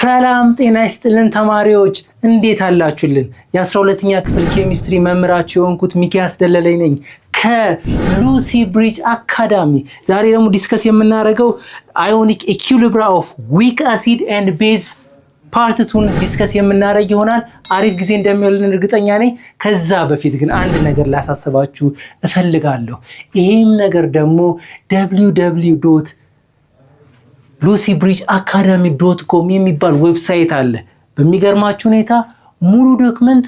ሰላም ጤና ይስጥልን ተማሪዎች እንዴት አላችሁልን? የ12ኛ ክፍል ኬሚስትሪ መምህራችሁ የሆንኩት ሚኪያስ ደለለኝ ነኝ ከሉሲ ብሪጅ አካዳሚ። ዛሬ ደግሞ ዲስከስ የምናደርገው አዮኒክ ኢኩሊብሪየም ኦፍ ዊክ አሲድ ኤንድ ቤዝ ፓርት 2 ዲስከስ የምናደርግ ይሆናል። አሪፍ ጊዜ እንደሚሆንልን እርግጠኛ ነኝ። ከዛ በፊት ግን አንድ ነገር ላሳስባችሁ እፈልጋለሁ። ይሄም ነገር ደግሞ www.lucybridgeacademy.com የሚባል ዌብሳይት አለ። በሚገርማችሁ ሁኔታ ሙሉ ዶክመንት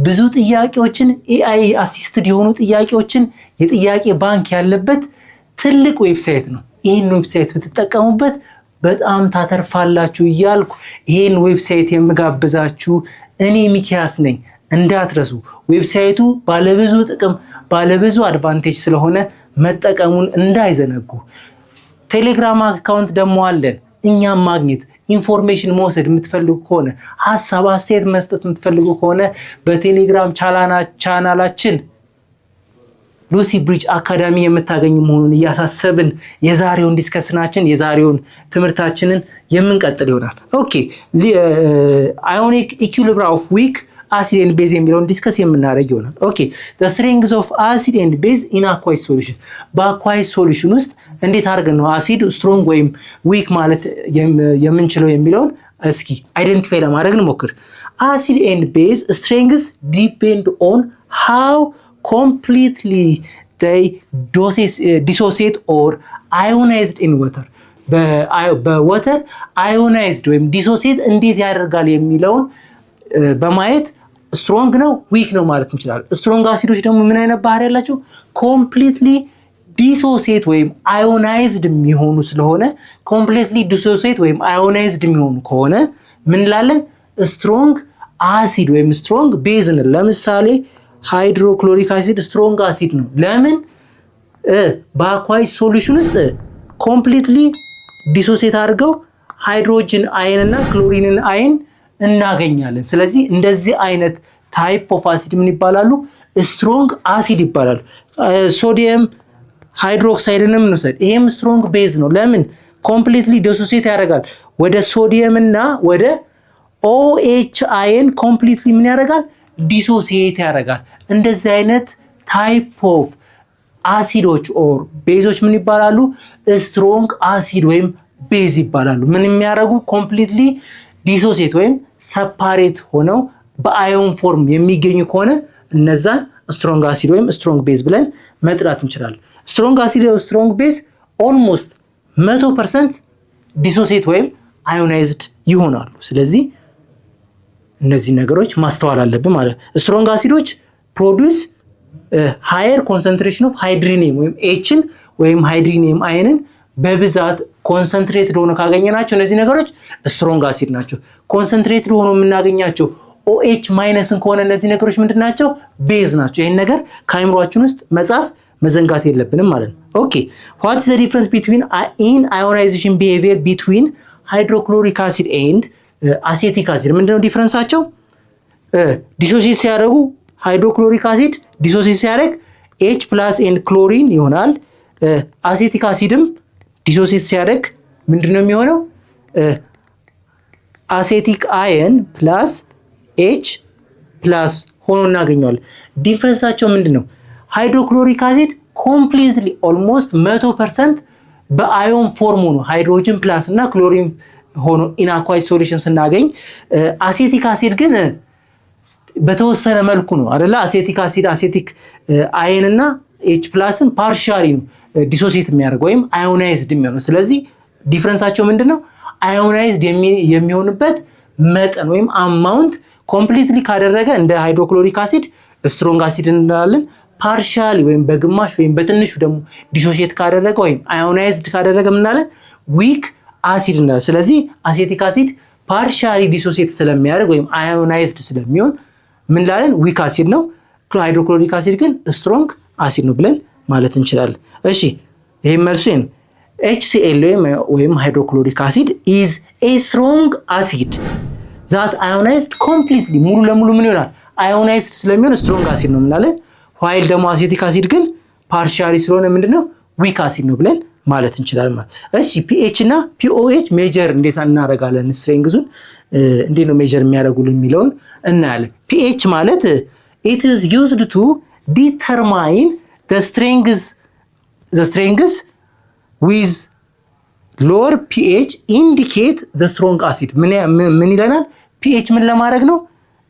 ብዙ ጥያቄዎችን ኤአይ አሲስትድ የሆኑ ጥያቄዎችን የጥያቄ ባንክ ያለበት ትልቅ ዌብሳይት ነው። ይሄን ዌብሳይት ብትጠቀሙበት በጣም ታተርፋላችሁ እያልኩ ይሄን ዌብሳይት የምጋብዛችሁ እኔ ሚኪያስ ነኝ። እንዳትረሱ፣ ዌብሳይቱ ባለብዙ ጥቅም ባለብዙ አድቫንቴጅ ስለሆነ መጠቀሙን እንዳይዘነጉ። ቴሌግራም አካውንት ደግሞ አለን። እኛም ማግኘት ኢንፎርሜሽን መውሰድ የምትፈልጉ ከሆነ ሐሳብ አስተያየት መስጠት የምትፈልጉ ከሆነ በቴሌግራም ቻናላችን ሉሲ ብሪጅ አካዳሚ የምታገኙ መሆኑን እያሳሰብን የዛሬውን ዲስከሽናችን የዛሬውን ትምህርታችንን የምንቀጥል ይሆናል። ኦኬ አዮኒክ ኢኩሊብሪየም ኦፍ ዊክ acid and base የሚለውን ዲስከስ የምናደርግ ይሆናል። ኦኬ the strengths of acid and base in aqueous solution በአኳይስ ሶሉሽን ውስጥ እንዴት አድርገን ነው አሲድ ስትሮንግ ወይም ዊክ ማለት የምንችለው የሚለውን እስኪ አይደንቲፋይ ለማድረግ እንሞክር። acid and base strengths depend on how completely they dissociate or ionized in water በወተር አዮናይዝድ ወይም ዲሶሲየት እንዴት ያደርጋል የሚለውን በማየት ስትሮንግ ነው ዊክ ነው ማለት እንችላለን። ስትሮንግ አሲዶች ደግሞ ምን አይነት ባህሪ ያላቸው? ኮምፕሊትሊ ዲሶሲየት ወይም አዮናይዝድ የሚሆኑ ስለሆነ ኮምፕሊትሊ ዲሶሲየት ወይም አዮናይዝድ የሚሆኑ ከሆነ ምን እንላለን? ስትሮንግ አሲድ ወይም ስትሮንግ ቤዝ ነው። ለምሳሌ ሃይድሮክሎሪክ አሲድ ስትሮንግ አሲድ ነው። ለምን? በአኳይስ ሶሉሽን ውስጥ ኮምፕሊትሊ ዲሶሲየት አድርገው ሃይድሮጅን አየን እና ክሎሪንን አየን እናገኛለን። ስለዚህ እንደዚህ አይነት ታይፕ ኦፍ አሲድ ምን ይባላሉ? ስትሮንግ አሲድ ይባላሉ። ሶዲየም ሃይድሮክሳይድንም እንውሰድ። ይሄም ስትሮንግ ቤዝ ነው። ለምን? ኮምፕሊትሊ ዲሶሲየት ያደርጋል። ወደ ሶዲየም እና ወደ OH አየን ኮምፕሊትሊ ምን ያደርጋል? ዲሶሲየት ያደርጋል። እንደዚህ አይነት ታይፕ ኦፍ አሲዶች ኦር ቤዞች ምን ይባላሉ? ስትሮንግ አሲድ ወይም ቤዝ ይባላሉ። ምን የሚያደርጉ? ኮምፕሊትሊ ዲሶሲየት ወይም ሰፓሬት ሆነው በአዮን ፎርም የሚገኙ ከሆነ እነዛን ስትሮንግ አሲድ ወይም ስትሮንግ ቤዝ ብለን መጥራት እንችላለን። ስትሮንግ አሲድ ወይም ስትሮንግ ቤዝ ኦልሞስት 100% ዲሶሲየት ወይም አዮናይዝድ ይሆናሉ። ስለዚህ እነዚህ ነገሮች ማስተዋል አለብን ማለት ነው። ስትሮንግ አሲዶች ፕሮዲዩስ ሃየር ኮንሰንትሬሽን ኦፍ ሃይድሪኒየም ወይም ኤችን ወይም ሃይድሪኒየም አየንን በብዛት ኮንሰንትሬትድ ሆኖ ካገኘናቸው እነዚህ ነገሮች ስትሮንግ አሲድ ናቸው። ኮንሰንትሬትድ ሆኖ የምናገኛቸው OH ማይነስን ከሆነ እነዚህ ነገሮች ምንድናቸው? ቤዝ ናቸው። ይሄን ነገር ከአይምሯችን ውስጥ መጻፍ መዘንጋት የለብንም ማለት ነው። ኦኬ what is the difference between in ionization behavior between hydrochloric acid and acetic acid? ምንድነው ዲፈረንሳቸው? ዲሶሲየት ሲያደርጉ ሃይድሮክሎሪክ አሲድ ዲሶሲየት ሲያደርግ H+ and ክሎሪን ይሆናል። አሴቲክ አሲድም ዲሶሲየት ሲያደርግ ምንድነው የሚሆነው? አሴቲክ አየን ፕላስ H+ ሆኖ እናገኘዋለን። ዲፈረንሳቸው ምንድነው? ሃይድሮክሎሪክ አሲድ ኮምፕሊትሊ ኦልሞስት 100% በአዮን ፎርም ሆኖ ሃይድሮጅን ፕላስ እና ክሎሪን ሆኖ ኢን አኳይስ ሶሉሽን ስናገኝ፣ አሴቲክ አሲድ ግን በተወሰነ መልኩ ነው አይደለ? አሴቲክ አሲድ አሴቲክ አየን እና H+ን ፓርሻሊ ነው ዲሶሲየት የሚያደርግ ወይም አዮናይዝድ የሚሆነው። ስለዚህ ዲፈረንሳቸው ምንድነው? አዮናይዝድ የሚሆንበት መጠን ወይም አማውንት ኮምፕሊትሊ ካደረገ እንደ ሃይድሮክሎሪክ አሲድ ስትሮንግ አሲድ እንላለን። ፓርሻሊ ወይም በግማሽ ወይም በትንሹ ደግሞ ዲሶሲየት ካደረገ ወይም አዮናይዝድ ካደረገ ምናለን? ዊክ አሲድ እንላለን። ስለዚህ አሴቲክ አሲድ ፓርሻሊ ዲሶሲየት ስለሚያደርግ ወይም አዮናይዝድ ስለሚሆን ምንላለን? ዊክ አሲድ ነው። ሃይድሮክሎሪክ አሲድ ግን ስትሮንግ አሲድ ነው ብለን ማለት እንችላለን። እሺ ይሄ መልሱ ነው። HCl ወይም ሃይድሮክሎሪክ አሲድ is a strong acid that ionized completely ሙሉ ለሙሉ ምን ይሆናል? አዮናይዝድ ስለሚሆን ስትሮንግ አሲድ ነው ምናለን። while ደግሞ አሴቲክ አሲድ ግን ፓርሻሊ ስለሆነ ምንድነው? ዊክ አሲድ ነው ብለን ማለት እንችላለን ማለት። እሺ ፒኤች እና ፒኦኤች ሜጀር እንዴት እናደርጋለን? ስትሬንግዙን እንዴት ነው ሜጀር የሚያደርጉልን የሚለውን እናያለን። ፒኤች ማለት it is used to determine the strengths with lower pH indicate the strong acid ምን ይለናል? ፒኤች ምን ለማድረግ ነው?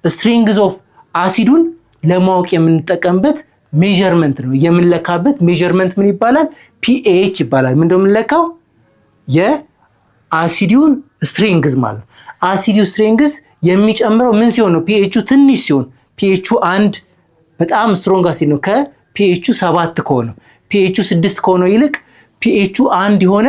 strengths of አሲዱን ለማወቅ የምንጠቀምበት ሜዠርመንት ነው። የምንለካበት ሜዠርመንት ምን ይባላል? ፒኤች ይባላል። ምን እንደው የምንለካው የአሲዲውን ስትሬንግዝ ማለት ነው። አሲዲው ስትሬንግዝ የሚጨምረው ምን ሲሆን ነው? ፒኤቹ ትንሽ ሲሆን። ፒኤቹ 1 በጣም ስትሮንግ አሲድ ነው ከፒኤቹ 7 ከሆነ። ፒኤቹ 6 ከሆነ ይልቅ ፒኤቹ 1 የሆነ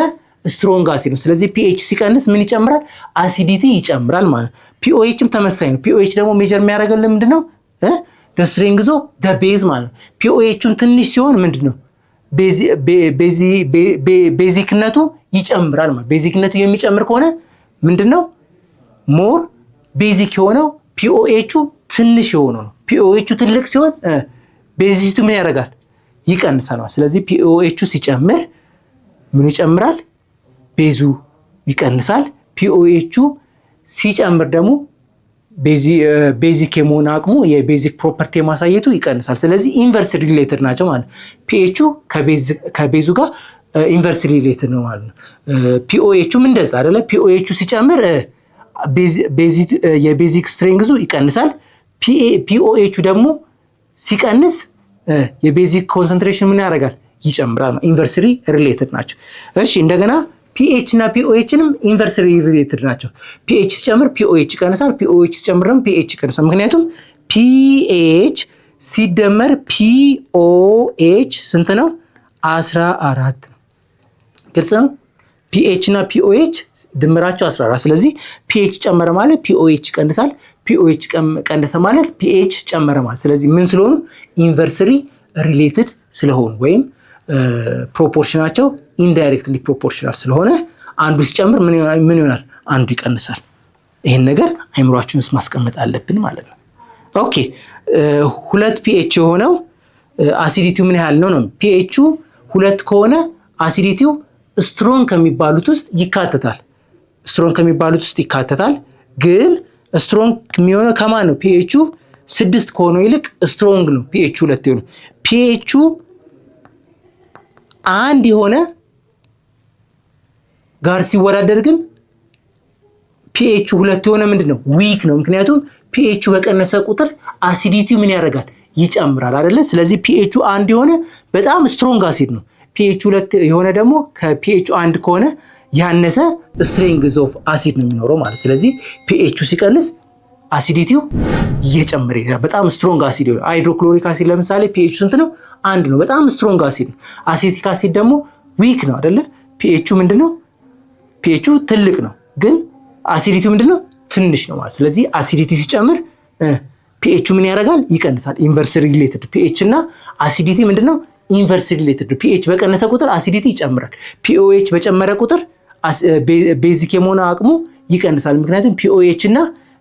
ስትሮንግ አሲድ ነው። ስለዚህ ፒኤች ሲቀንስ ምን ይጨምራል? አሲዲቲ ይጨምራል ማለት ነው። ፒኦኤችም ተመሳሳይ ነው። ፒኦኤች ደግሞ ሜጀር የሚያደርገልን ምንድነው? the strength of the base ማለት ነው። ፒኦኤቹን ትንሽ ሲሆን ምንድነው? ቤዚክነቱ ይጨምራል ማለት። ቤዚክነቱ የሚጨምር ከሆነ ምንድነው? ሞር ቤዚክ የሆነው ፒኦኤቹ ትንሽ የሆነው ነው። ፒኦኤቹ ትልቅ ሲሆን ቤዚሲቱ ምን ያደርጋል? ይቀንሳል ማለት። ስለዚህ ፒኦኤቹ ሲጨምር ምን ይጨምራል? ቤዙ ይቀንሳል። ፒኦኤቹ ሲጨምር ደግሞ ቤዚክ የመሆን አቅሙ የቤዚክ ፕሮፐርቲ ማሳየቱ ይቀንሳል። ስለዚህ ኢንቨርስ ሪሌትድ ናቸው ማለት ነው። ፒኤቹ ከቤዙ ጋር ኢንቨርስ ሪሌትድ ነው ማለት ነው። ፒኦኤቹም እንደዛ አይደለ? ፒኦኤቹ ሲጨምር የቤዚክ ስትሬንግዙ ይቀንሳል። ፒኦኤቹ ደግሞ ሲቀንስ የቤዚክ ኮንሰንትሬሽን ምን ያደርጋል? ይጨምራል። ኢንቨርስሊ ሪሌትድ ናቸው። እሺ እንደገና ፒኤች እና ፒኦኤችንም ኢንቨርስሊ ሪሌትድ ናቸው። ፒኤች ሲጨምር ፒኦኤች ይቀንሳል። ፒኦኤች ሲጨምር ደግሞ ፒኤች ይቀንሳል። ምክንያቱም ፒኤች ሲደመር ፒኦኤች ስንት ነው? 14 ነው። ግልጽ ነው። ፒኤች እና ፒኦኤች ድምራቸው 14። ስለዚህ ፒኤች ጨመረ ማለት ፒኦኤች ይቀንሳል። ፒኦኤች ቀነሰ ማለት ፒኤች ጨመረ ማለት። ስለዚህ ምን ስለሆኑ? ኢንቨርስሊ ሪሌትድ ስለሆኑ ወይም ፕሮፖርሽናቸው ኢንዳይሬክትሊ ፕሮፖርሽናል ስለሆነ አንዱ ሲጨምር ምን ይሆናል? አንዱ ይቀንሳል። ይሄን ነገር አይምሯችን ውስጥ ማስቀመጥ አለብን ማለት ነው። ኦኬ 2 ፒኤች የሆነው አሲዲቲው ምን ያህል ነው? ፒኤቹ 2 ከሆነ አሲዲቲው ስትሮንግ ከሚባሉት ውስጥ ይካተታል። ግን ስትሮንግ የሚሆነው ከማን ነው? ፒኤቹ 6 ከሆነው ይልቅ ስትሮንግ ነው ፒኤቹ 2 የሆነው። ፒኤቹ 1 የሆነ ጋር ሲወዳደር ግን ፒኤቹ 2 የሆነ ምንድነው? ዊክ ነው። ምክንያቱም ፒኤቹ በቀነሰ ቁጥር አሲዲቲው ምን ያደርጋል? ይጨምራል አይደለ? ስለዚህ ፒኤቹ 1 የሆነ በጣም ስትሮንግ አሲድ ነው። ፒኤቹ 2 የሆነ ደግሞ ከፒኤቹ 1 ከሆነ ያነሰ ስትሬንግዝ ኦፍ አሲድ ነው የሚኖረው ማለት። ስለዚህ ፒኤቹ ሲቀንስ አሲዲቲው እየጨመረ ይሄዳል። በጣም ስትሮንግ አሲድ ይሆናል። ሃይድሮክሎሪክ አሲድ ለምሳሌ ፒኤቹ ስንት ነው? 1 ነው። በጣም ስትሮንግ አሲድ ነው። አሲቲክ አሲድ ደግሞ ዊክ ነው አይደለ? ፒኤቹ ምንድነው? ፒኤቹ ትልቅ ነው፣ ግን አሲዲቲው ምንድነው? ትንሽ ነው ማለት። ስለዚህ አሲዲቲ ሲጨምር ፒኤቹ ምን ያደርጋል? ይቀንሳል። ኢንቨርስ ሪሌትድ ፒኤች እና አሲዲቲ ምንድነው? ኢንቨርስ ሪሌትድ። ፒኤች በቀነሰ ቁጥር አሲዲቲ ይጨምራል። ፒኦኤች በጨመረ ቁጥር ቤዚክ የመሆን አቅሙ ይቀንሳል። ምክንያቱም ፒኦኤች እና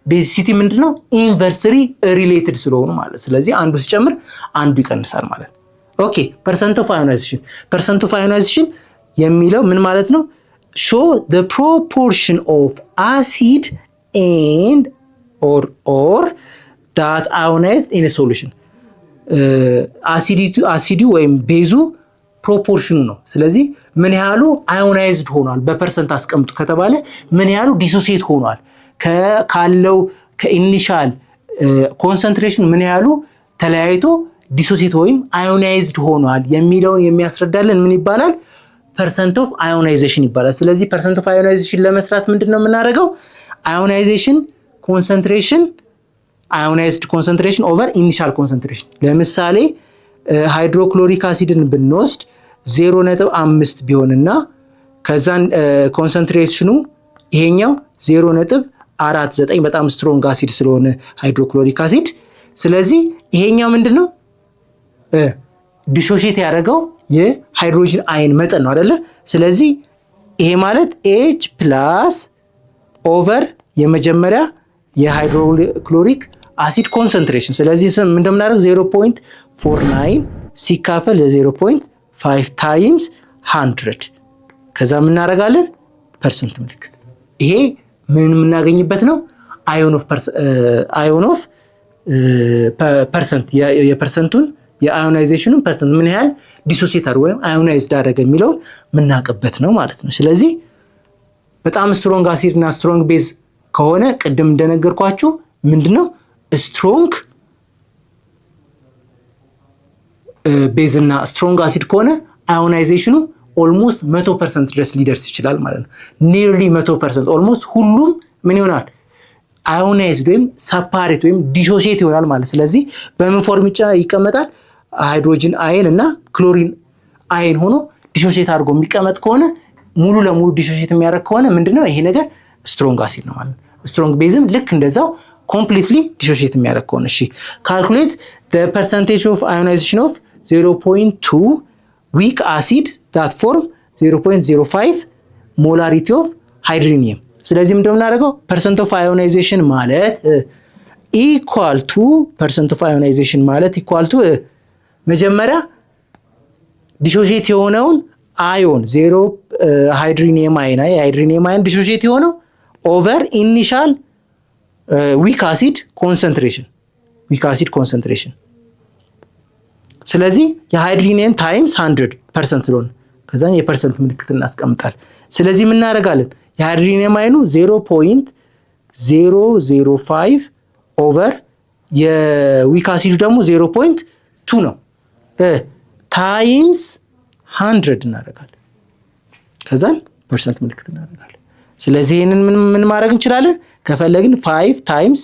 ቤዚሲቲ ምንድነው? ኢንቨርስሊ ሪሌትድ ስለሆኑ ማለት። ስለዚህ አንዱ ሲጨምር አንዱ ይቀንሳል ማለት። ኦኬ ፐርሰንት ኦፍ አዮናይዜሽን የሚለው ምን ማለት ነው? show the proportion of acid and or that ionized in a solution አሲዲ ወይም ቤዙ ፕሮፖርሽኑ ነው። ስለዚህ ምን ያህሉ አዮናይዝድ ሆኗል በፐርሰንት አስቀምጡ ከተባለ ምን ያህሉ ዲሶሲየት ሆኗል ካለው ከኢኒሻል ኮንሰንትሬሽን ምን ያህሉ ተለያይቶ ዲሶሲየት ወይም አዮናይዝድ ሆኗል የሚለውን የሚያስረዳልን ምን ይባላል? ፐርሰንት ኦፍ አዮናይዜሽን ይባላል። ስለዚህ ፐርሰንት ኦፍ አዮናይዜሽን ለመስራት ምንድነው የምናደርገው? አዮናይዜሽን ኮንሰንትሬሽን አዮናይዝድ ኮንሰንትሬሽን ኦቨር ኢኒሻል ኮንሰንትሬሽን። ለምሳሌ ሃይድሮክሎሪክ አሲድን ብንወስድ 0.5 ቢሆንና ከዛን ኮንሰንትሬሽኑ ይሄኛው 0.49 በጣም ስትሮንግ አሲድ ስለሆነ ሃይድሮክሎሪክ አሲድ። ስለዚህ ይሄኛው ምንድነው ዲሶሺየት ያደረገው የሃይድሮጅን አየን መጠን ነው አይደለ? ስለዚህ ይሄ ማለት H+ ኦቨር የመጀመሪያ የሃይድሮክሎሪክ አሲድ ኮንሰንትሬሽን። ስለዚህ ምን እንደምናደርግ 0.49 ሲካፈል ለ0.5 ታይምስ 100 ከዛ ምን እናደርጋለን ፐርሰንት ምልክት። ይሄ ምን የምናገኝበት ነው አዮን ኦፍ ፐርሰንት የፐርሰንቱን የአዮናይዜሽኑን ፐርሰንት ምን ያህል ዲሶሲየት አድርጎ ወይም አዮናይዝድ አደረገ የሚለውን የምናውቅበት ነው ማለት ነው። ስለዚህ በጣም ስትሮንግ አሲድ እና ስትሮንግ ቤዝ ከሆነ ቅድም እንደነገርኳችሁ ምንድነው ስትሮንግ ቤዝ እና ስትሮንግ አሲድ ከሆነ አዮናይዜሽኑ ኦልሞስት 100% ድረስ ሊደርስ ይችላል ማለት ነው። ኒርሊ 100% ኦልሞስት ሁሉም ምን ይሆናል አዮናይዝድ ወይም ሰፓሬት ወይም ዲሶሲየት ይሆናል ማለት። ስለዚህ በምን ፎርም ይቀመጣል ሃይድሮጅን አየን እና ክሎሪን አየን ሆኖ ዲሶሲየት አድርጎ የሚቀመጥ ከሆነ ሙሉ ለሙሉ ዲሶሲየት የሚያደርግ ከሆነ ምንድነው ይሄ ነገር ስትሮንግ አሲድ ነው ማለት ነው። ስትሮንግ ቤዝም ልክ እንደዛው ኮምፕሊትሊ ዲሶሲየት የሚያደርግ ከሆነ እሺ ካልኩሌት the percentage of ionization of 0.2 weak acid that form 0.05 molarity of hydronium። ስለዚህ ምንድነው የምናደርገው percent of ionization ማለት equal to percent of ionization ማለት equal to መጀመሪያ ዲሶሲየት የሆነውን አዮን 0 ሃይድሮኒየም አየን ሃይድሮኒየም አየን ዲሶሲየት የሆነው ኦቨር ኢኒሻል ዊክ አሲድ ኮንሰንትሬሽን ስለዚህ የሃይድሮኒየም ታይምስ 100% ስለሆነ ከዛን የፐርሰንት ምልክት እናስቀምጣል። ስለዚህ ምን እናደርጋለን የሃይድሮኒየም አየኑ 0.005 ኦቨር የዊክ አሲዱ ደግሞ 0.2 ነው ታይምስ 100 እናደርጋለን። ከዛን ፐርሰንት ምልክት እናደርጋለን። ስለዚህ ይሄንን ምን ማድረግ እንችላለን ከፈለግን 5 ታይምስ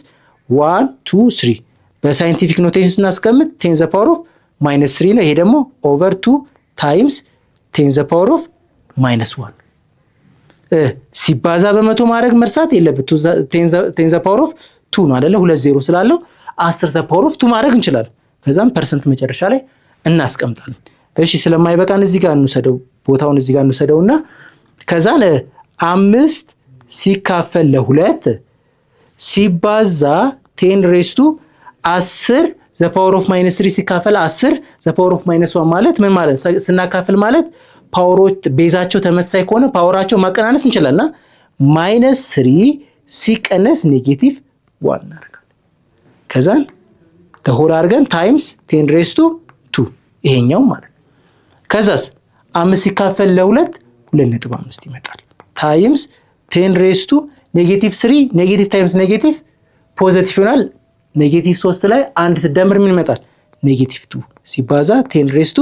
1 2 3 በሳይንቲፊክ ኖቴሽን ስናስቀምጥ 10 ዘ ፓወር ኦፍ -3 ነው። ይሄ ደግሞ ኦቨር 2 ታይምስ 10 ዘ ፓወር ኦፍ -1 ሲባዛ በመቶ ማድረግ መርሳት የለበት 10 ዘ ፓወር ኦፍ 2 ነው አይደለ 2 0 ስላለው 10 ዘ ፓወር ኦፍ 2 ማድረግ እንችላለን። ከዛም ፐርሰንት መጨረሻ ላይ እናስቀምጣለን። እሺ ስለማይበቃን እዚህ ጋር እንውሰደው ቦታውን እዚህ ጋር እንውሰደውና ከዛን 5 ሲካፈል ለ2 ሲባዛ 10 ሬስቱ 10 ዘ ፓወር ኦፍ -3 ሲካፈል 10 ዘ ፓወር ኦፍ -1 ማለት ምን ማለት ስናካፍል ማለት ፓወሮች ቤዛቸው ተመሳሳይ ከሆነ ፓወራቸው ማቀናነስ እንችላልና -3 ሲቀነስ -1 እናደርጋለን። ከዛን ተሆል አድርገን ታይምስ 10 ሬስቱ 2 ይሄኛው ማለት ከዛስ 5 ሲካፈል ለ2 2.5 ይመጣል ታይምስ 10 ሬስቱ -3 ኔጌቲቭ ታይምስ ኔጌቲቭ ፖዚቲቭ ይሆናል። -3 ላይ 1 ሲደመር ምን ይመጣል -2 ሲባዛ 10 ሬስቱ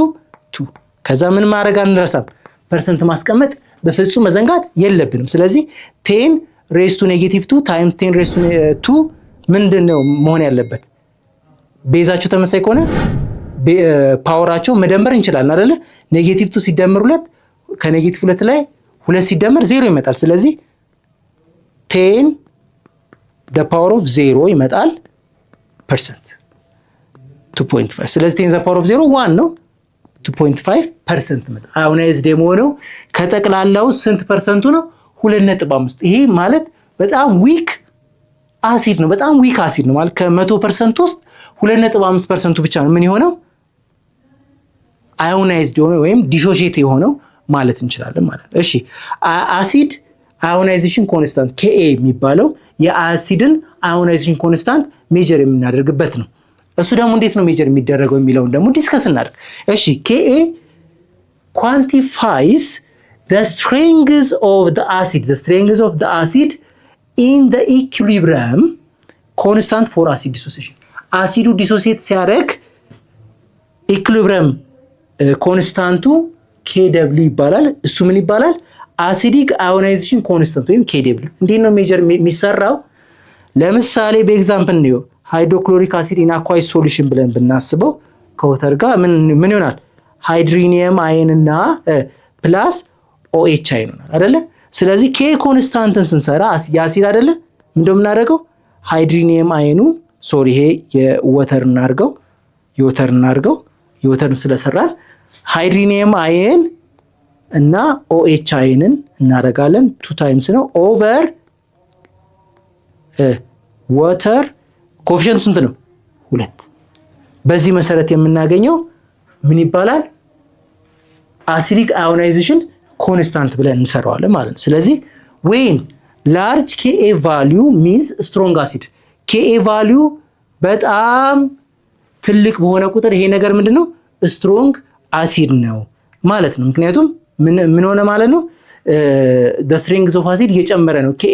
2 ከዛ ምን ማድረግ አንረሳም ፐርሰንት ማስቀመጥ በፍጹም መዘንጋት የለብንም። ስለዚህ 10 ሬስቱ -2 ታይምስ 10 ሬስቱ 2 ምንድነው መሆን ያለበት ቤዛቸው ተመሳሳይ ከሆነ ፓወራቸው መደመር እንችላለን አይደለ -2 ሲደመር 2 ከ-2 ላይ 2 ሲደመር 0 ይመጣል። ስለዚህ 10 the power of 0 ይመጣል ፐርሰንት 2.5 ስለዚህ 10 the power of 0 1 ነው 2.5% መጣ። አዮናይዝድ የሆነው ከጠቅላላው ስንት ፐርሰንቱ ነው 2.5 ይሄ ማለት በጣም ዊክ አሲድ ነው በጣም ዊክ አሲድ ነው ማለት ከ100% ውስጥ 2.5% ብቻ ነው ምን የሆነው አዮናይዝድ የሆነው ወይም ዲሶሺየት የሆነው ማለት እንችላለን ማለት ነው። እሺ አሲድ አዮናይዜሽን ኮንስታንት Ka የሚባለው የአሲድን አዮናይዜሽን ኮንስታንት ሜጀር የምናደርግበት ነው። እሱ ደግሞ እንዴት ነው ሜጀር የሚደረገው የሚለውን ደግሞ ዲስከስ እናደርግ። እሺ Ka quantifies the strength of the acid in the equilibrium constant for acid dissociation አሲዱ ዲሶሲየት ሲያደርግ ኢኩሊብሪየም ኮንስታንቱ Kw ይባላል። እሱ ምን ይባላል አሲዲክ አዮናይዜሽን ኮንስታንት ወይም Kw። እንዴት ነው ሜጀር የሚሰራው ለምሳሌ በኤግዛምፕል ነው ሃይድሮክሎሪክ አሲድ ኢን አኳይስ ሶሉሽን ብለን ብናስበው ከወተር ጋር ምን ይሆናል ሃይድሮኒየም አየን እና ፕላስ OH አየን ይሆናል አይደለ። ስለዚህ K ኮንስታንትን ስንሰራ የአሲድ አይደለ ምንድነው የምናደርገው ሃይድሮኒየም አየኑ ይሄ የወተር እናርገው የወተርን ስለሰራን ሃይድሮኒየም አየን እና OH አየንን እናደርጋለን 2 ታይምስ ነው ኦቨር ወተር ኮኤፊሺየንቱ ስንት ነው 2 በዚህ መሰረት የምናገኘው ምን ይባላል አሲዲክ አዮናይዜሽን ኮንስታንት ብለን እንሰራዋለን ማለት ነው። ስለዚህ when large Ka value means strong acid Ka value በጣም ትልቅ በሆነ ቁጥር ይሄ ነገር ምንድነው ስትሮንግ አሲድ ነው ማለት ነው። ምክንያቱም ምን ሆነ ማለት ነው the strength of acid እየጨመረ ነው። Ka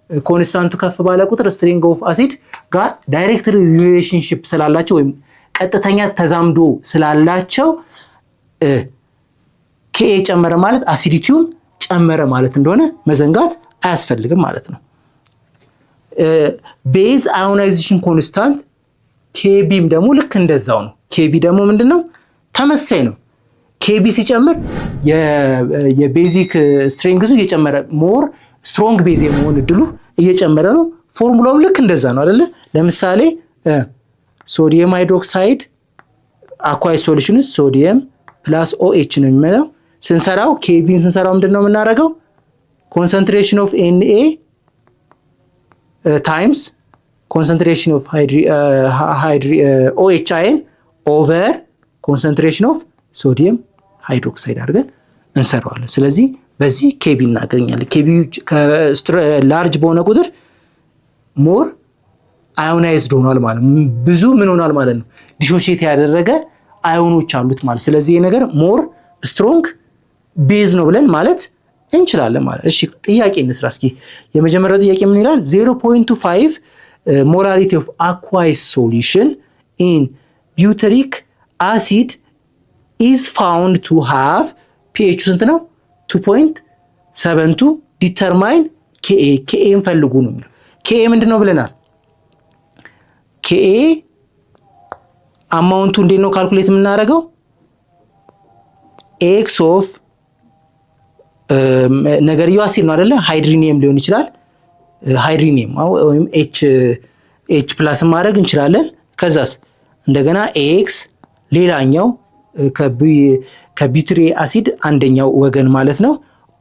ኮንስታንቱ ከፍ ባለ ቁጥር strength of acid ጋር ዳይሬክት ሪሌሽንሺፕ ስላላቸው ወይም ቀጥተኛ ተዛምዶ ስላላቸው Ka ጨመረ ማለት አሲዲቲውን ጨመረ ማለት እንደሆነ መዘንጋት አያስፈልግም ማለት ነው። ቤዝ አዮናይዜሽን ኮንስታንት Kbም ደግሞ ልክ እንደዛው ነው። Kb ደግሞ ምንድነው ተመሳሳይ ነው። Kb ሲጨምር የቤዚክ ስትሬንግዙ እየጨመረ ሞር ስትሮንግ ቤዝ የመሆን እድሉ እየጨመረ ነው። ፎርሙላውም ልክ እንደዛ ነው አይደለ? ለምሳሌ ሶዲየም ሃይድሮክሳይድ አኳይስ ሶሉሽን ሶዲየም ፕላስ OH ነው የሚመጣው። ስንሰራው Kbን ስንሰራው ምንድነው የምናደርገው concentration of Na times concentration of OH ion over concentration of sodium hydroxide አድርገን እንሰራዋለን። ስለዚህ በዚህ Kb እናገኛለን። Kb ላርጅ በሆነ ቁጥር ሞር አዮናይዝድ ሆኗል ማለት ብዙ ምን ሆኗል ማለት ነው ዲሶሺየት ያደረገ አዮኖች አሉት ማለት። ስለዚህ ይሄ ነገር ሞር ስትሮንግ ቤዝ ነው ብለን ማለት እንችላለን ማለት። እሺ ጥያቄ እንስራ እስኪ። የመጀመሪያው ጥያቄ ምን ይላል? 0.25 molarity of aqueous solution in butyric acid is found to have pH ስንት ነው 2.72 determine Ka እንፈልጉ ነው የሚለው። Ka ምንድነው ብለናል? Ka አማውንቱ እንዴት ነው ካልኩሌት የምናደርገው? X of ነገርየው አሲድ ነው አይደለ? ሃይድሮኒየም ሊሆን ይችላል። ሃይድሮኒየም ወይም H ፕላስ ማድረግ እንችላለን። ከዛስ እንደገና X ሌላኛው ከቢትሪ አሲድ አንደኛው ወገን ማለት ነው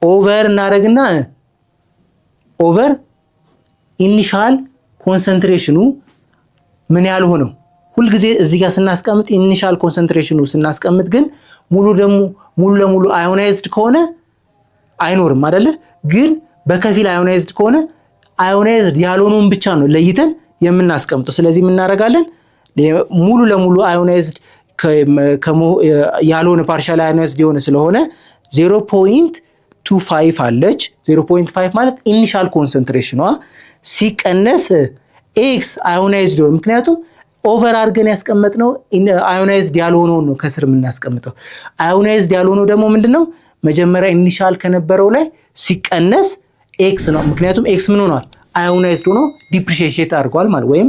ኦቨር እናደርግና ኦቨር ኢኒሻል ኮንሰንትሬሽኑ ምን ያህል ሆነው ሁልጊዜ እዚህ ጋር ስናስቀምጥ ኢኒሻል ኮንሰንትሬሽኑ ስናስቀምጥ ግን ሙሉ ለሙሉ አዮናይዝድ ከሆነ አይኖርም አይደለ? ግን በከፊል አዮናይዝድ ከሆነ አዮናይዝድ ያልሆነውን ብቻ ነው ለይተን የምናስቀምጠው። ስለዚህ ምን እናደርጋለን? ሙሉ ለሙሉ አዮናይዝድ ያልሆነ ፓርሻል አዮናይዝድ የሆነ ስለሆነ 0.25 አለች። 0.5 ማለት ኢኒሻል ኮንሰንትሬሽኗ ሲቀነስ ኤክስ አዮናይዝድ ነው። ምክንያቱም ኦቨር አድርገን ያስቀመጥነው አዮናይዝድ ያልሆነውን ነው ከስር የምናስቀምጠው። አዮናይዝድ ያልሆነው ደግሞ ምንድነው? መጀመሪያ ኢኒሻል ከነበረው ላይ ሲቀነስ ኤክስ ነው። ምክንያቱም ኤክስ ምን ሆኗል? አዮናይዝድ ሆኖ ዲፕሪሺየት አድርጓል ማለት ወይም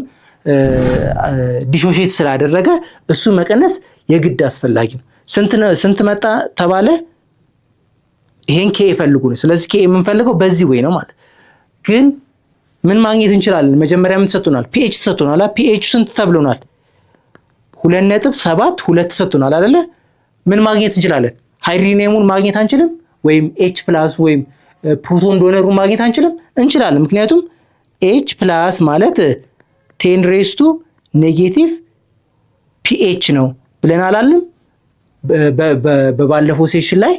ዲሶሺየት ስላደረገ እሱ መቀነስ የግድ አስፈላጊ ነው። ስንት መጣ ተባለ? ይሄን Ka ፈልጉ ነው። ስለዚህ Ka የምንፈልገው በዚህ ወይ ነው ማለት። ግን ምን ማግኘት እንችላለን? መጀመሪያ ምን ተሰጥቶናል? pH ተሰጥቶናል። pH ስንት ተብሎናል? 2.72 ተሰጥቶናል አይደለ? ምን ማግኘት እንችላለን? ሃይድሮኒየሙን ማግኘት አንችልም? ወይም H+ ወይም ፕሮቶን ዶነሩን ማግኘት አንችልም? እንችላለን። ምክንያቱም H+ ማለት 10⁻⁻⁴ pH ነው ብለን አላልንም? በባለፈው ሴሽን ላይ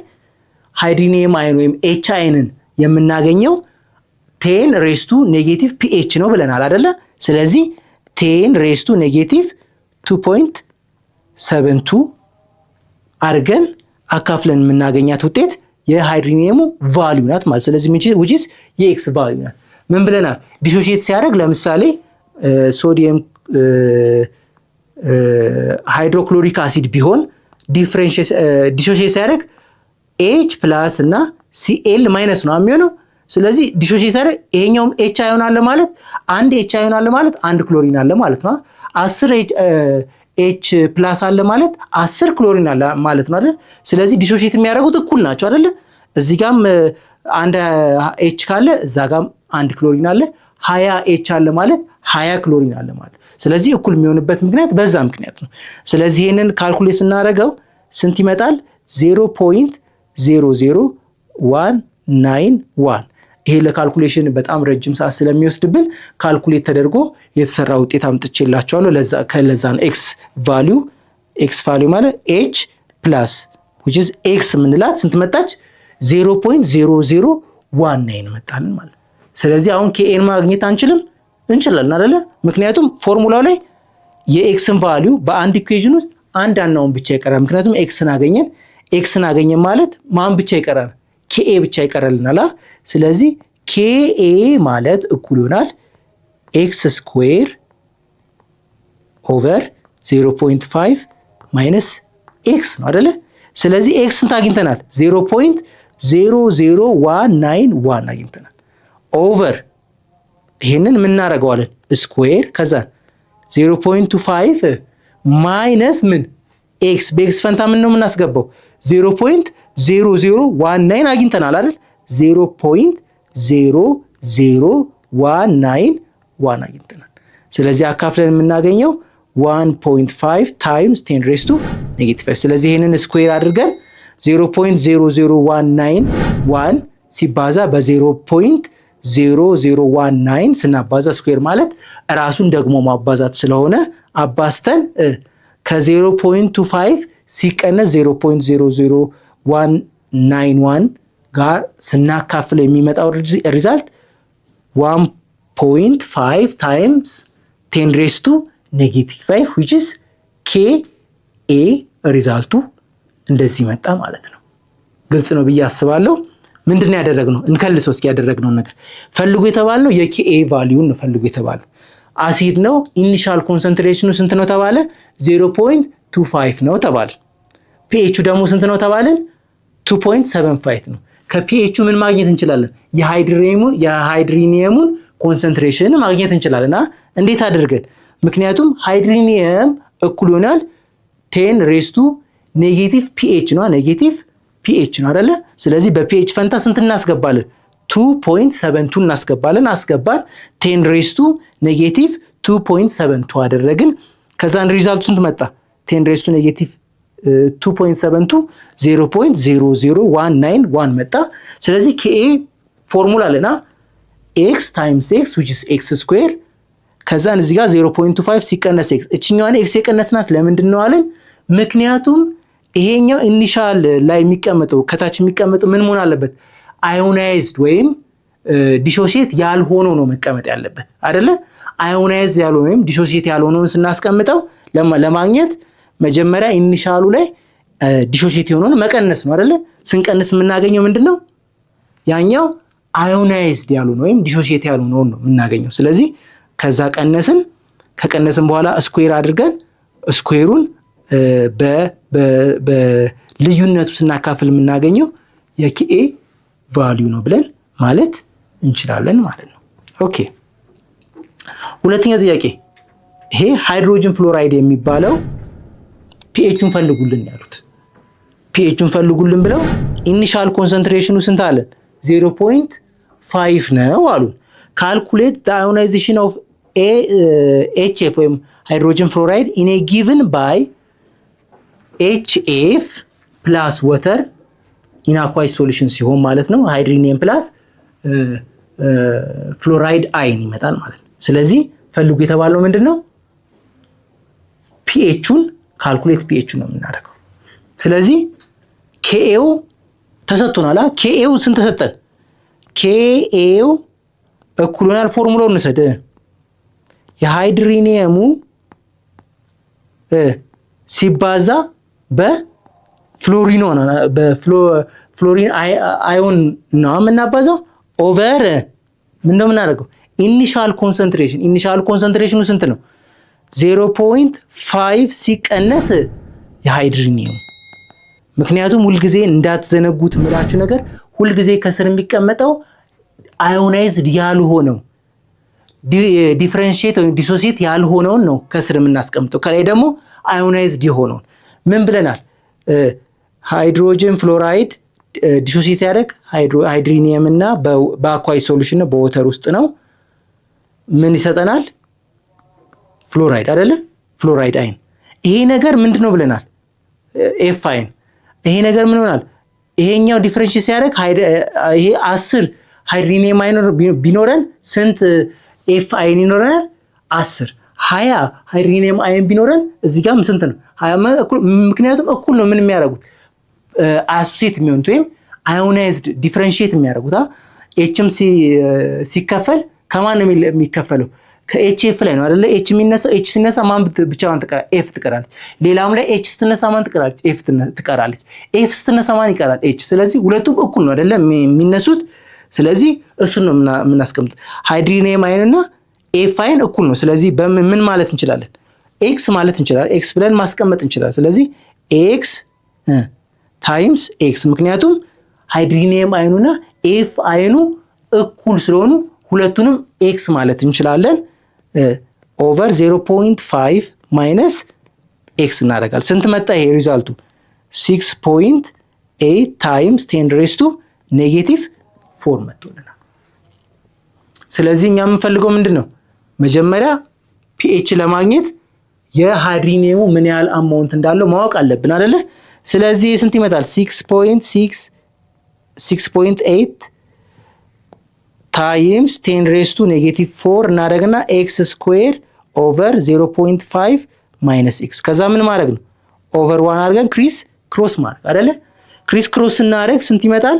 ሃይድሮኒየም አይን ወይም H አይንን የምናገኘው 10⁻⁻ pH ነው ብለናል አይደለ? ስለዚህ 10⁻2.72 አድርገን አካፍለን የምናገኛት ውጤት የሃይድሮኒየሙ ቫልዩ ናት ማለት። ስለዚህ which is የኤክስ ቫልዩ ናት። ምን ብለናል? ዲሶሺየት ሲያደርግ ለምሳሌ ሶዲየም ሃይድሮክሎሪክ አሲድ ቢሆን ዲሶሺየት ሲያደርግ H+ እና Cl- ነው የሚሆነው። ስለዚህ ዲሶሺየት ሲያደርግ ይሄኛውም H አዮን አለ ማለት አንድ H አዮን አለ ማለት አንድ ክሎሪን አለ ማለት ነው። 10 H+ አለ ማለት 10 ክሎሪን አለ ማለት ነው አይደል? ስለዚህ ዲሶሺየት የሚያደርጉት እኩል ናቸው አይደል? እዚህ ጋም አንድ H ካለ እዛ ጋም አንድ ክሎሪን አለ። 20 H አለ ማለት 20 ክሎሪን አለ ማለት። ስለዚህ እኩል የሚሆንበት ምክንያት በዛ ምክንያት ነው። ስለዚህ ይሄንን ካልኩሌት ስናደርገው ስንት ይመጣል? 0.00191። ይሄ ለካልኩሌሽን በጣም ረጅም ሰዓት ስለሚወስድብን ካልኩሌት ተደርጎ የተሰራ ውጤት አምጥቼላችኋለሁ። ለዛ ነው ኤክስ ቫልዩ ማለት H+ which is X ምንላት ስንት መጣች? 0.0019 መጣልን ማለት። ስለዚህ አሁን ኬኤን ማግኘት አንችልም? እንችላለን አይደለ? ምክንያቱም ፎርሙላው ላይ የኤክስን ቫልዩ በአንድ ኢኩዌሽን ውስጥ አንድ አናውን ብቻ ይቀራል። ምክንያቱም ኤክስን አገኘን ማለት ማን ብቻ ይቀራል? ኬኤ ብቻ ይቀራልናል። ስለዚህ ኬኤ ማለት እኩል ይሆናል ኤክስ ስኩዌር ኦቨር 0.5 ማይነስ ኤክስ ነው አይደለ? ስለዚህ ኤክስ ስንት አግኝተናል? 0.00191 አግኝተናል። ኦቨር ይሄንን ምን እናደርገዋለን? ስኩዌር ከዛ 0.25 ማይነስ ምን ኤክስ፣ በኤክስ ፈንታ ምን ነው የምናስገባው? 0.0019 አግኝተናል አይደል? 0.00191 አግኝተናል። ስለዚህ አካፍለን የምናገኘው 1.5 ታይምስ 10 ሬዝ ቱ ኔጌቲቭ 5። ስለዚህ ይሄንን ስኩዌር አድርገን 0.00191 ሲባዛ በ0.0019 ስናባዛ ስኩዌር ማለት ራሱን ደግሞ ማባዛት ስለሆነ አባስተን ከ0.25 ሲቀነስ 0.00191 ጋር ስናካፍል የሚመጣው ሪዛልት 1.5 ታይምስ 10 ሬዝ ቱ ኔጌቲቭ 5 which is KA ሪዛልቱ እንደዚህ መጣ ማለት ነው። ግልጽ ነው ብዬ አስባለሁ። ምንድነው ያደረግነው? እንከልሰው እስኪ ያደረግነው ነገር። ፈልጉ የተባልነው የኬኤ ቫልዩን ነው ፈልጉ የተባለው። አሲድ ነው። ኢኒሻል ኮንሰንትሬሽኑ ስንት ነው ተባለ? 0.25 ነው ተባለ። ፒኤቹ ደግሞ ስንት ነው ተባለን? 2.75 ነው። ከፒኤቹ ምን ማግኘት እንችላለን? የሃይድሪኒየሙን ኮንሰንትሬሽን ማግኘት እንችላለን። እንዴት አድርገን? ምክንያቱም ሃይድሪኒየም እኩል ይሆናል 10 ሬዝ ቱ ኔጌቲቭ ፒኤች ነው። ኔጌቲቭ ፒኤች ነው አይደለ? ስለዚህ በፒኤች ፈንታ ስንት እናስገባለን? 2.72 እናስገባለን። አስገባን 10 ሬዝ ቱ ኔጌቲቭ 2.72 አደረግን። ከዛን ሪዛልቱ ስንት መጣ? 10 ሬዝ ቱ ኔጌቲቭ 2.72 0.00191 መጣ። ስለዚህ ኬኤ ፎርሙላ አለና ኤክስ ታይምስ ኤክስ which is ኤክስ ስኩዌር ከዛን እዚህ ጋር 0.25 ሲቀነስ ኤክስ። እችኛዋን ኤክስ የቀነስናት ለምንድን ነው አለን? ምክንያቱም ይሄኛው ኢኒሻል ላይ የሚቀመጠው ከታች የሚቀመጠው ምን መሆን አለበት? አዮናይዝድ ወይም ዲሶሺየት ያልሆነው ነው መቀመጥ ያለበት አይደለ? አዮናይዝድ ያልሆነው ወይም ዲሶሺየት ያልሆነውን ስናስቀምጠው ለማግኘት መጀመሪያ ኢኒሻሉ ላይ ዲሶሺየት የሆነውን መቀነስ ነው አይደለ? ስንቀንስ የምናገኘው ምንድነው? ያኛው አዮናይዝድ ያልሆነው ወይም ዲሶሺየት ያልሆነውን ነው የምናገኘው። ስለዚህ ከዛ ከቀነስን በኋላ ስኩዌር አድርገን ስኩዌሩን በልዩነቱ ስናካፍል የምናገኘው የኬኤ ቫልዩ ነው ብለን ማለት እንችላለን ማለት ነው። ኦኬ፣ ሁለተኛው ጥያቄ ይሄ ሃይድሮጅን ፍሎራይድ የሚባለው ፒኤቹን ፈልጉልን ያሉት። ፒኤቹን ፈልጉልን ብለው ኢኒሻል ኮንሰንትሬሽኑ ስንት አለን? 0.5 ነው አሉን። ካልኩሌት the ionization of HF ወይም ሃይድሮጅን ፍሎራይድ in a given by HF plus water in aqueous solution ሲሆን ማለት ነው። ሃይድሪኒየም ፕላስ ፍሎራይድ አይን ይመጣል ማለት ነው። ስለዚህ ፈልጉ የተባለው ምንድነው? ፒኤቹን ካልኩሌት ፒኤቹን ነው የምናደርገው። ስለዚህ ኬኤው ተሰጥቶናል። ኬኤው ስንት ተሰጠን? ኬኤው እኩል ይሆናል ፎርሙላውን እንሰድ። የሃይድሪኒየሙ ሲባዛ በፍሎሪን አዮን ነው የምናባዛው ኦቨር ምን ነው የምናደርገው? ኢኒሻል ኮንሰንትሬሽኑ ስንት ነው? 0.5 ሲቀነስ የሃይድሪኒየም። ምክንያቱም ሁልጊዜ እንዳትዘነጉት ምላችሁ ነገር ሁልጊዜ ከስር የሚቀመጠው አዮናይዝድ ያልሆነው ዲፈረንሺየት ወይም ዲሶሲየት ያልሆነውን ነው ከስር የምናስቀምጠው። ከላይ ደግሞ አዮናይዝድ የሆነውን ምን ብለናል? ሃይድሮጅን ፍሎራይድ ዲሶሲየት ያደርግ ሃይድሪኒየም እና በአኳይስ ሶሉሽን ነው በወተር ውስጥ ነው። ምን ይሰጠናል? ፍሎራይድ አይደለ? ፍሎራይድ አይን። ይሄ ነገር ምንድነው ብለናል? ኤፍ አይን። ይሄ ነገር ምን ይሆናል? ይሄኛው ዲፈረንሺየት ሲያደርግ ይሄ 10 ሃይድሪኒየም አይን ቢኖረን ስንት ኤፍ አይን ይኖረናል? 10 20 ሃይድሪኒየም አይን ቢኖረን እዚህ ጋርም ስንት ነው? 20። ምክንያቱም እኩል ነው ምን የሚያደርጉት አሶሲየት የሚሆኑት ወይም አዮናይዝድ ዲፈረንሺየት የሚያደርጉት ኤችም ሲከፈል ከማን ነው የሚከፈለው? ከኤችኤፍ ላይ ነው አይደለ? ኤች የሚነሳው ኤች ሲነሳ ማን ብቻዋን ትቀራለች? ኤፍ ትቀራለች። ሌላም ላይ ኤች ስትነሳ ማን ትቀራለች? ኤፍ ትቀራለች። ኤፍ ስትነሳ ማን ይቀራል? ኤች። ስለዚህ ሁለቱም እኩል ነው አይደለ የሚነሱት። ስለዚህ እሱን ነው የምናስቀምጥ። ሃይድሮኒየም አየን እና ኤፍ አየን እኩል ነው። ስለዚህ ምን ማለት እንችላለን? ኤክስ ማለት እንችላለን። ኤክስ ብለን ማስቀመጥ እንችላለን። ስለዚህ ኤክስ ታይምስ ኤክስ፣ ምክንያቱም ሃይድሮኒየም አየኑና ኤፍ አየኑ እኩል ስለሆኑ ሁለቱንም ኤክስ ማለት እንችላለን። ኦቨር 0.5 ማይነስ ኤክስ እናደርጋለን። ስንት መጣ ይሄ ሪዛልቱ? 6.8 ታይምስ 10⁻⁴ መጥቶልናል። ስለዚህ እኛ የምንፈልገው ምንድን ነው? መጀመሪያ ፒኤች ለማግኘት የሃይድሮኒየሙ ምን ያህል አማውንት እንዳለው ማወቅ አለብን አይደለ? ስለዚህ ስንት ይመጣል? 6.8 ታይምስ 10⁻⁴ እናደርግና ኤክስ ስኩዌር ኦቨር 0.5 ማይነስ ኤክስ። ከዛ ምን ማድረግ ነው? ኦቨር 1 አድርገን ክሪስ ክሮስ ማድረግ አይደለ? ክሪስ ክሮስ ስናደርግ ስንት ይመጣል?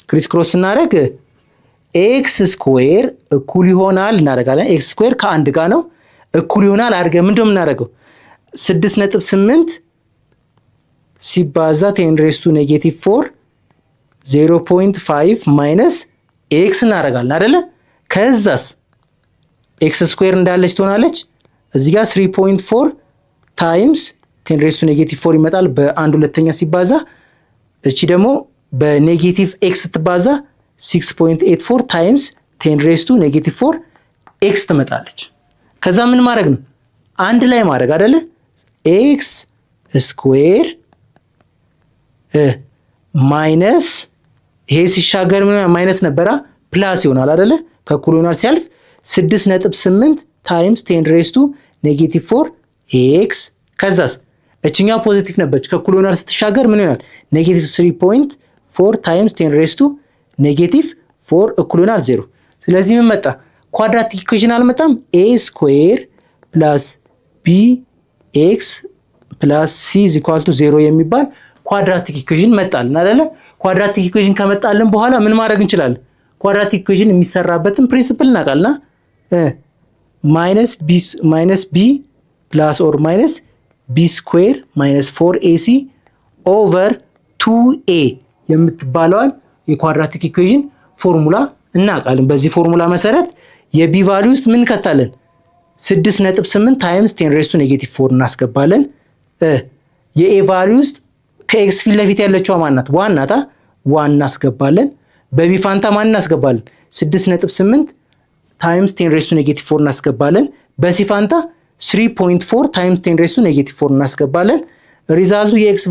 ክሪስ ክሮስ ስናደርግ ኤክስ ስኩዌር እኩል ይሆናል እናደርጋለን። ኤክስ ስኩዌር ከአንድ ጋር ነው እኩል ይሆናል አድርገን ምንድነው የምናደርገው? 6.8 ሲባዛ 10⁻⁴ 0.5 ማይነስ ኤክስ እናደርጋለን አይደለ? ከዛስ ኤክስ ስኩዌር እንዳለች ትሆናለች። እዚህ ጋር 3.4 ታይምስ 10⁻⁴ ይመጣል በአንድ ሁለተኛ ሲባዛ። እቺ ደግሞ በኔጌቲቭ ኤክስ ስትባዛ 6.84 ታይምስ 10⁻⁴ ኤክስ ትመጣለች። ከዛ ምን ማድረግ ነው? አንድ ላይ ማድረግ አይደለ? ኤክስ ስኩዌር ማይነስ ይሄ ሲሻገር ምን ማይነስ ነበራ ፕላስ ይሆናል አይደለ? ከእኩል ይሆናል ሲያልፍ 6.8 ታይምስ 10⁻⁴ ኤክስ። ከዛስ እችኛው ፖዚቲቭ ነበረች ከእኩል ይሆናል ስትሻገር ምን ይሆናል? ኔጌቲቭ 3.4 ታይምስ 10⁻⁴ እኩል ይሆናል 0። ስለዚህ ምን መጣ? ኳድራቲክ ኢኩዌሽን አልመጣም? ኤ ስኩዌር ፕላስ ቢ ኤክስ ፕላስ ሲ ኢዝ ኢኳል ቱ 0 የሚባል ኳድራቲክ ኢኩዌሽን መጣልን አይደለ? ኳድራቲክ ኢኩዌሽን ከመጣልን በኋላ ምን ማድረግ እንችላለን? ኳድራቲክ ኢኩዌሽን የሚሰራበትን ፕሪንሲፕል እናውቃልና ማይነስ ቢ ፕላስ ኦር ማይነስ ቢ ስኩዌር ማይነስ 4ac ኦቨር 2a የምትባለዋን የኳድራቲክ ኢኩዌሽን ፎርሙላ እናውቃለን። በዚህ ፎርሙላ መሰረት የቢ ቫልዩ ውስጥ ምን ከታለን? 6.8 ታይምስ 10⁻⁴ እናስገባለን። የኤ ቫልዩ ውስጥ ከኤክስ ፊት ለፊት ያለችው ማናት? ዋን ናታ። ዋን እናስገባለን። በቢ ፋንታ ማን እናስገባለን? 6.8 ታይምስ 10⁻⁴ እናስገባለን። በሲ ፋንታ 3.4 ታይምስ 10⁻⁴ እናስገባለን። ሪዛልቱ የኤክስ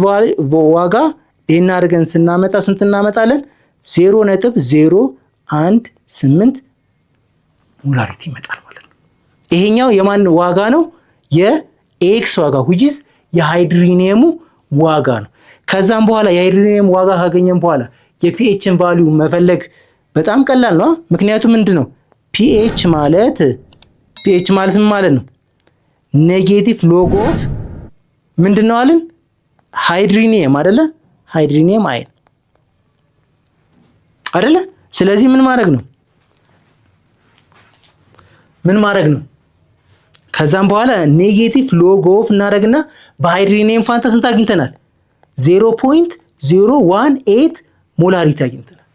ዋጋ ይሄን አድርገን ስናመጣ ስንት እናመጣለን? 0.018 ሞላሪቲ ይመጣል ማለት ነው። ይሄኛው የማን ዋጋ ነው? የኤክስ ዋጋ which is የሃይድሮኒየሙ ዋጋ ነው። ከዛም በኋላ የሃይድሮኒየም ዋጋ ካገኘን በኋላ የፒኤችን ቫልዩ መፈለግ በጣም ቀላል ነው። ምክንያቱም ምንድነው ፒኤች ማለት ምን ማለት ነው? ኔጌቲቭ ሎግ ኦፍ ምንድነው አለን? ሃይድሮኒየም አይደለ? ሃይድሮኒየም አየን አይደለ? ስለዚህ ምን ማድረግ ነው? ከዛም በኋላ ኔጌቲቭ ሎግ ኦፍ እናደርግና በሃይድሮኒየም ፋንታ ስንት አግኝተናል? 0.018 ሞላሪቲ አግኝተናል።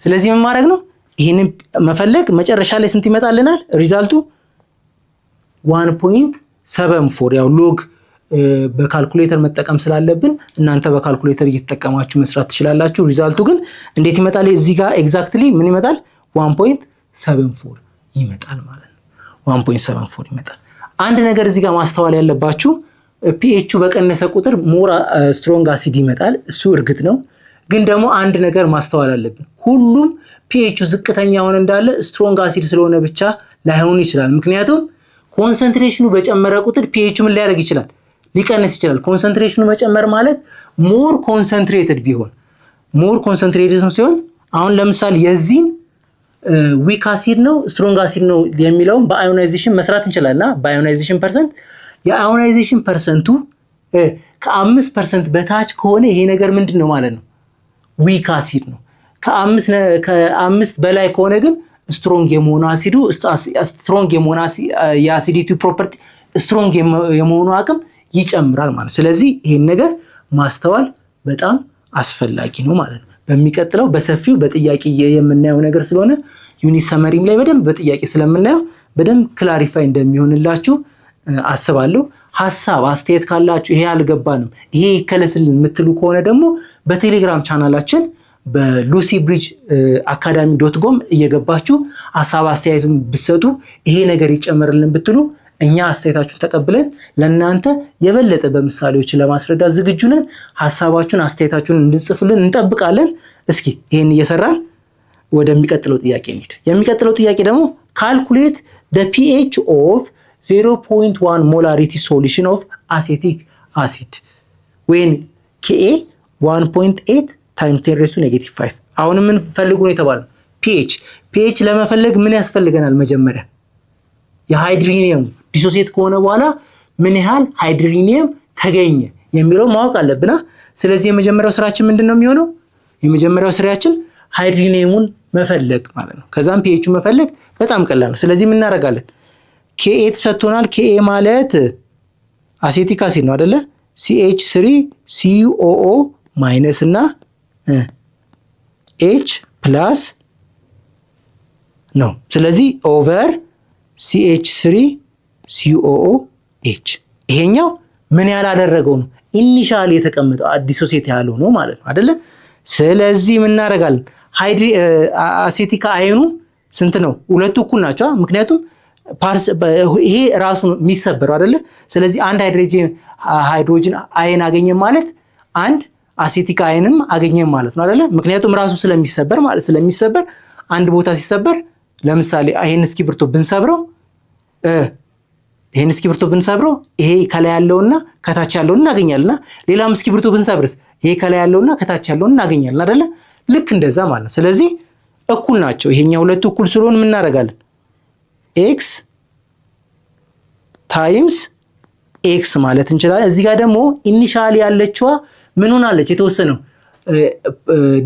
ስለዚህ ምን ማድረግ ነው? ይሄንን መፈለግ መጨረሻ ላይ ስንት ይመጣልናል? ሪዛልቱ 1.74 ያው ሎግ በካልኩሌተር መጠቀም ስላለብን እናንተ በካልኩሌተር እየተጠቀማችሁ መስራት ትችላላችሁ። ሪዛልቱ ግን እንዴት ይመጣል? እዚህ ጋር ኤግዛክትሊ ምን ይመጣል? 1.74 ይመጣል ማለት ነው። 1.74 ይመጣል። አንድ ነገር እዚህ ጋር ማስተዋል ያለባችሁ ፒኤቹ በቀነሰ ቁጥር ሞር ስትሮንግ አሲድ ይመጣል። እሱ እርግጥ ነው። ግን ደግሞ አንድ ነገር ማስተዋል አለብን። ሁሉም ፒኤቹ ዝቅተኛ ሆነ እንዳለ ስትሮንግ አሲድ ስለሆነ ብቻ ላይሆን ይችላል። ምክንያቱም ኮንሰንትሬሽኑ በጨመረ ቁጥር ፒኤቹ ምን ሊያደርግ ይችላል? ሊቀንስ ይችላል። ኮንሰንትሬሽኑ መጨመር ማለት ሞር ኮንሰንትሬትድ ቢሆን ሞር ኮንሰንትሬትድ ሲሆን አሁን ለምሳሌ የዚህን ዊክ አሲድ ነው ስትሮንግ አሲድ ነው የሚለውን በአዮናይዜሽን መስራት እንችላልና በአዮናይዜሽን ፐርሰንት የአዮናይዜሽን ፐርሰንቱ ከ5% በታች ከሆነ ይሄ ነገር ምንድነው ማለት ነው? ዊክ አሲድ ነው። ከአምስት በላይ ከሆነ ግን ስትሮንግ የመሆኑ አሲዱ ስትሮንግ የመሆኑ የአሲዲቲ ፕሮፐርቲ ስትሮንግ የመሆኑ አቅም ይጨምራል ማለት። ስለዚህ ይሄን ነገር ማስተዋል በጣም አስፈላጊ ነው ማለት ነው። በሚቀጥለው በሰፊው በጥያቄ የምናየው ነገር ስለሆነ ዩኒት ሰመሪም ላይ በደንብ በጥያቄ ስለምናየው በደንብ ክላሪፋይ እንደሚሆንላችሁ አስባለሁ። ሐሳብ አስተያየት ካላችሁ ይሄ አልገባንም ይሄ ይከለስልን የምትሉ ከሆነ ደግሞ በቴሌግራም ቻናላችን በlucybridgeacademy.com እየገባችሁ ሐሳብ አስተያየቱን ብትሰጡ ይሄ ነገር ይጨመርልን ብትሉ እኛ አስተያየታችሁን ተቀብለን ለእናንተ የበለጠ በምሳሌዎች ለማስረዳት ዝግጁ ነን። ሐሳባችሁን አስተያየታችሁን እንድጽፉልን እንጠብቃለን። እስኪ ይሄን እየሰራን ወደሚቀጥለው ጥያቄ እንሂድ። የሚቀጥለው ጥያቄ ደግሞ calculate the pH of 0.1 molarity solution of acetic acid when Ka 1.8 times 10 raised to -5 አሁን ምን ፈልጉ ነው የተባለው? pH ለመፈለግ ምን ያስፈልገናል? መጀመሪያ የሃይድሮኒየም ዲሶሲየት ከሆነ በኋላ ምን ያህል ሃይድሮኒየም ተገኘ የሚለው ማወቅ አለብና ስለዚህ የመጀመሪያው ስራችን ምንድነው የሚሆነው? የመጀመሪያው ስራችን ሃይድሮኒየሙን መፈለግ ማለት ነው። ከዛም pH መፈለግ በጣም ቀላል ነው። ስለዚህ ምን እናደርጋለን? Ka ተሰጥቶናል። Ka ማለት አሴቲክ አሲድ ነው አይደለ? CH3COO ማይነስ እና H ፕላስ ነው። ስለዚህ ኦቨር CH3COOH ይሄኛው ምን ያላደረገው ነው? ኢኒሻሊ የተቀመጠው ዲሶሲየት ያለው ነው ማለት ነው አይደለ? ስለዚህ ምን እናደርጋለን? አሴቲክ አየኑ ስንት ነው? ሁለቱ እኩል ናቸው። ምክንያቱም ይሄ ራሱ ነው የሚሰበረው አይደለ? ስለዚህ አንድ ሃይድሮጅን አየን አገኘ ማለት አንድ አሴቲክ አየንም አገኘ ማለት ነው አይደለ? ምክንያቱም ራሱ ስለሚሰበር ማለት ስለሚሰበር አንድ ቦታ ሲሰበር ለምሳሌ ይሄን እስክሪብቶ ብንሰብረው ይሄ ከላይ ያለውና ከታች ያለውን እናገኛለና ሌላም እስክሪብቶ ብንሰብርስ ይሄ ከላይ ያለውና ከታች ያለውን እናገኛለን አይደለ? ልክ እንደዛ ማለት ነው። ስለዚህ እኩል ናቸው። ይሄኛው ሁለቱ እኩል ስለሆነ ምን እናደርጋለን? x ታይምስ x ማለት እንችላለን። እዚህ ጋር ደግሞ ኢኒሻሊ ያለችዋ ምን ሆናለች? የተወሰነው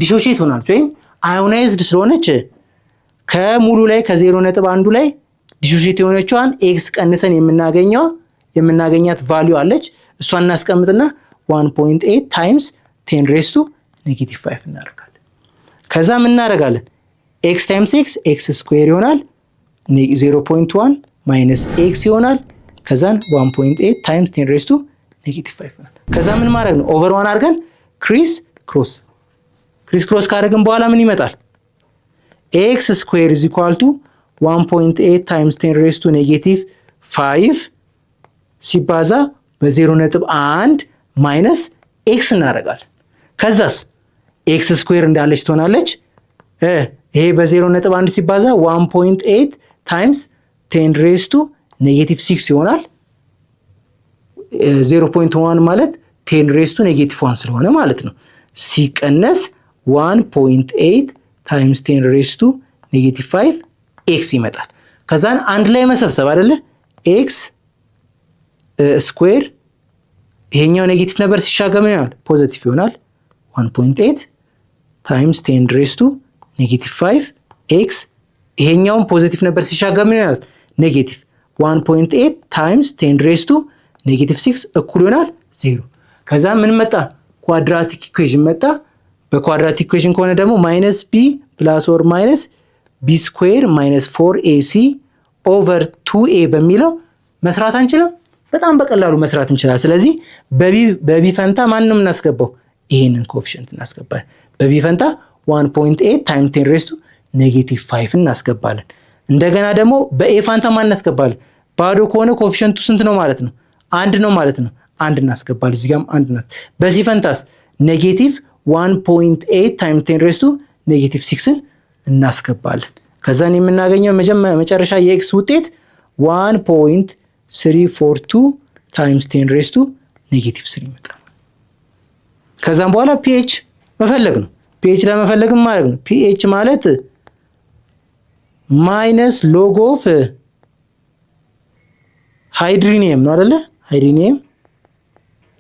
ዲሶሺየት ሆናለች ወይም አዮናይዝድ ስለሆነች ከሙሉ ላይ ከ0.1 ላይ ዲሶሺየት የሆነችዋን x ቀንሰን የምናገኛት ቫልዩ አለች። እሷን እናስቀምጥና 1.8 ታይምስ 10 raised to -5 እናደርጋለን። ከዛ ምን እናደርጋለን? x ታይምስ x ስኩዌር ይሆናል 0.1 ማይነስ x ይሆናል። ከዛን 1.8 ታይምስ 10 raised to -5 ይሆናል። ከዛ ምን ማድረግ ነው? ኦቨር 1 አድርገን ክሪስ ክሮስ ካደረግን በኋላ ምን ይመጣል? x ስኩዌር is equal to 1.8 times 10 raised to -5 ሲባዛ በ0.1 ማይነስ x እናደርጋለን። ከዛስ x ስኩዌር እንዳለች ትሆናለች። ይሄ በ0.1 ሲባዛ 1.8 times 10 raised to -6 ይሆናል። 0.1 ማለት 10 raised to -1 ስለሆነ ማለት ነው። ሲቀነስ 1.8 times 10 raised to -5 x ይመጣል። ከዛን አንድ ላይ መሰብሰብ አይደለ? x ስኩዌር ይሄኛው ኔጌቲቭ ነበር ሲሻገር ይሆናል ፖዚቲቭ ይሆናል። 1.8 times 10 raised to -5 x ይሄኛው ፖዚቲቭ ነበር ሲሻገር ይሆናል ኔጌቲቭ 1.8 times 10 raised to -6 እኩል ይሆናል 0። ከዛ ምን መጣ? ኳድራቲክ ኢኩዌሽን መጣ። በኳድራቲክ ኢኩዌሽን ከሆነ ደግሞ ማይነስ b ፕላስ ኦር ማይነስ b ስኩዌር ማይነስ 4ac ኦቨር 2a በሚለው መስራት አንችልም? በጣም በቀላሉ መስራት እንችላለን። ስለዚህ በቢ ፈንታ ማንንም እናስገባው? ይሄንን ኮኤፊሺየንት እናስገባለን። በቢ ፈንታ 1.8 ታይምስ 10 raised to -5 እናስገባለን። እንደገና ደግሞ በኤ ፋንታ ማን እናስገባለን? ባዶ ከሆነ ኮኤፊሺየንቱ ስንት ነው ማለት ነው? አንድ ነው ማለት ነው። አንድ እናስገባለን። እዚህ ጋርም አንድ እናስ በሲ ፈንታስ -1.8 ታይምስ 10 raised to -6ን እናስገባለን። ከዛን የምናገኘው መጨረሻ የኤክስ ውጤት 1.342 ታይምስ 10 raised to -3 ይመጣል። ከዛም በኋላ pH መፈለግ ነው። pH ለመፈለግም ማለት ነው pH ማለት ማይነስ ሎግ ኦፍ ሃይድሮኒየም ነው አይደለ? ሃይድሮኒየም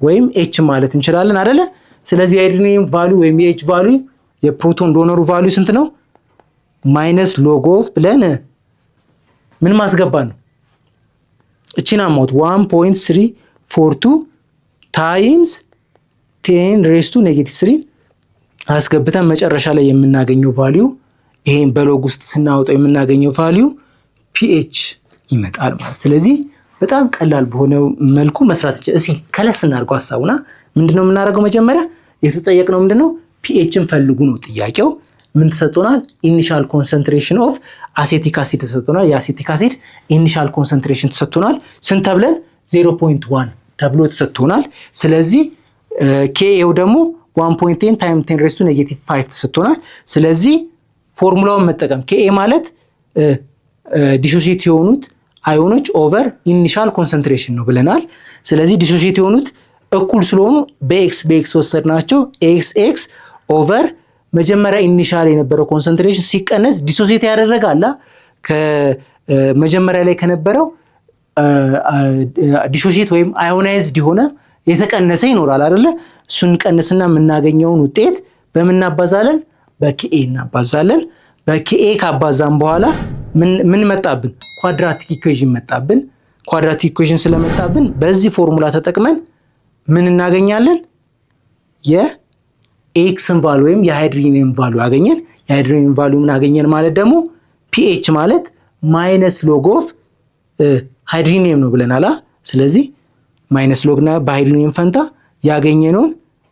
ወይም H ማለት እንችላለን አይደለ? ስለዚህ ሃይድሮኒየም ቫልዩ ወይም የH ቫልዩ የፕሮቶን ዶነሩ ቫልዩ ስንት ነው? ማይነስ ሎግ ኦፍ ብለን ምን ማስገባት ነው? እቺን አማውት 1.342 ታይምስ 10⁻³ አስገብተን መጨረሻ ላይ የምናገኘው ቫልዩ ይሄን በሎግ ውስጥ ስናወጣው የምናገኘው ቫልዩ pH ይመጣል ማለት። ስለዚህ በጣም ቀላል በሆነ መልኩ መስራት ይችላል። እስኪ ከለስ እናድርገው ሐሳቡና ምንድነው የምናደርገው? መጀመሪያ የተጠየቅነው ምንድነው? pHን ፈልጉ ነው ጥያቄው። ምን ተሰጥቶናል? ኢኒሻል ኮንሰንትሬሽን ኦፍ አሴቲክ አሲድ ተሰጥቶናል። የአሴቲክ አሲድ ኢኒሻል ኮንሰንትሬሽን ተሰጥቶናል። ስንት ተብለን? 0.1 ተብሎ ተሰጥቶናል። ስለዚህ KAው ደግሞ 1.10 ታይም 10⁻⁵ ተሰጥቶናል። ስለዚህ ፎርሙላውን መጠቀም KA ማለት ዲሶሺየት የሆኑት አዮኖች ኦቨር ኢኒሻል ኮንሰንትሬሽን ነው ብለናል። ስለዚህ ዲሶሺየት የሆኑት እኩል ስለሆኑ በኤክስ ወሰድናቸው። ኤክስ ኦቨር መጀመሪያ ኢኒሻል የነበረው ኮንሰንትሬሽን ሲቀነስ ዲሶሺየት ያደረጋላ ከመጀመሪያ ላይ ከነበረው ዲሶሺየት ወይም አዮናይዝድ የሆነ የተቀነሰ ይኖራል አይደለ? እሱን ቀንስና የምናገኘውን ውጤት በምናባዛለን በኬኤ እናባዛለን። በኬኤ ካባዛን በኋላ ምን መጣብን? ኳድራቲክ ኢኩዌሽን መጣብን። ኳድራቲክ ኢኩዌሽን ስለመጣብን በዚህ ፎርሙላ ተጠቅመን ምን እናገኛለን? የኤክስን ቫልዩ ወይም የሃይድሮጂኒየም ቫልዩ አገኘን። የሃይድሮጂኒየም ቫልዩ ምን አገኘን ማለት ደግሞ ፒኤች ማለት ማይነስ ሎግ ኦፍ ሃይድሮጂኒየም ነው ብለናል። ስለዚህ ማይነስ ሎግ እና በሃይድሮጂኒየም ፈንታ ያገኘነውን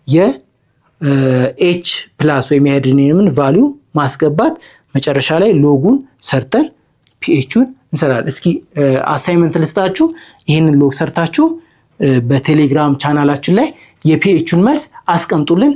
የኤች ፕላስ ወይም የሃይድሮጂኒየምን ቫልዩ ማስገባት መጨረሻ ላይ ሎጉን ሰርተን ፒኤቹን እንሰራለን። እስኪ አሳይመንት ልስጣችሁ። ይህንን ሎግ ሰርታችሁ በቴሌግራም ቻናላችን ላይ የፒኤቹን መልስ አስቀምጡልን።